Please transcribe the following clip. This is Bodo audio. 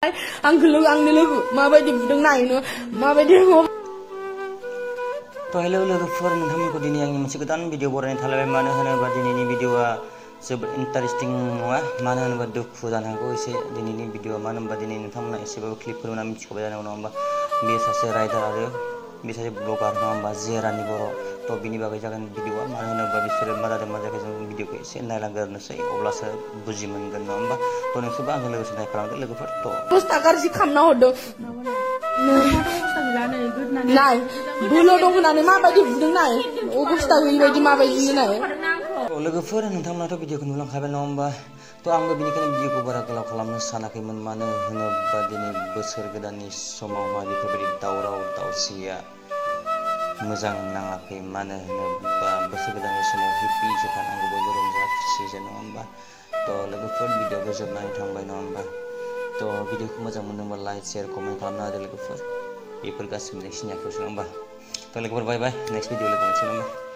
आंनि लोगो माबायदि बुदों नायनो माबायदि तो हेलो लोगोफोर नोंथांमोनखौ दिनै आंनि मोनसे गोदान भिडिअ बरायनो थालायबाय मानो होनोबा दिनैनि भिडिअआ जोबोद इन्टारेस्टिं नङा मानो होनोबा दुखु जानो हागौ एसे दिनैनि भिडिअआ मानो होनबा दिनै नोंथांमोना एसेबाबो क्लिपफोर नुना मिथिखाबाय जानांगौ नङा होमबा बे सासे राइडार आरो बे सासे ब्लगार नङा होमबा जेरानि बर' तो बिनि बागै जागोन भिडिअआ मानो होनोबा बिसोरो मा जादों मा जायाखै जों भिडिअखौ एसे नायलांग्रोनोसै अब्लासो बुजि मोनगोन नङा होमबा तो नोंसोरबो आंजों लोगोसे नायफालांदो लोगोफोर तो बस्ता गाज्रि खालामना हरदों नाय बोलो दं होननानै माबायदि बुदों नाय अबस्था गैयिबायदि माबायदि नाय लोगोफोर नोंथांमोनाथ' भिडिअखौ नुलांखाबाय नङा होमबा तो आंबो बेनिखायनो भिडिअखौ बारा गोलाव खालामनो सानाखैमोन मानो होनोबा दिनै बोसोर गोदाननि समाव मा बेफोरबायदि दावराव दावसिया मोजां नाङाखै मानो होनोबा बोसोर गोदाननि समाव हेप्पिसो थानांगौ बयबो रंजा खुसिसो नङा होमबा तो लोगोफोर भिडिअखौ जोबनानै थांबाय नङा होमबा तो भिडिअखौ मोजां मोनदोंबा लाइक शेयार कमेन्ट खालामना होदो लोगोफोर बेफोर गासिबो नोंसिनि आखायावसो नङा होमबा तो लोगोफोर बाय बाय नेक्स्ट भिडिअ लोगो मोनसिगोन होमबा